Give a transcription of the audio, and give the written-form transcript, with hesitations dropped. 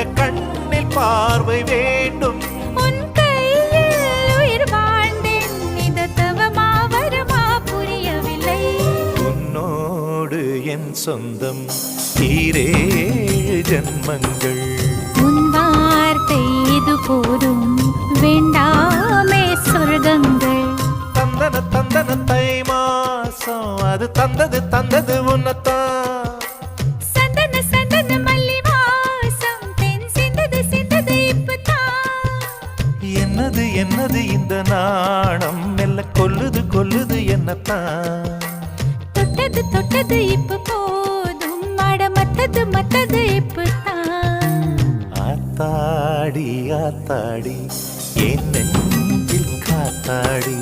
தங்க கண்ணில் பார்வை வேண்டும். உன் கையில் உயிர் வாழ்ந்தேன், இது தவமா வருமா புரியவில்லை. உன்னோடு என் சொந்தம் ஈரேழு ஜன்மங்கள். உன் வார்த்தை இது போதும், வேண்டாமே சொர்க்கங்கள். தந்தன தந்தன தை மாசம் அது தந்தது தந்தது உன்னத்தான். சந்தன சந்தன மல்லி வாசம் தென் சிந்தது சிந்தது இப்பதான். என்னது என்னது இந்த நாணம் மெல்ல கொல்லுது கொல்லுது என்னத்தான். தொட்டது தொட்டது இப்ப போதும், அட மத்தது மத்தது இப்பதான். ஆத்தாடி ஆத்தாடி என் நெஞ்சில் காத்தாடி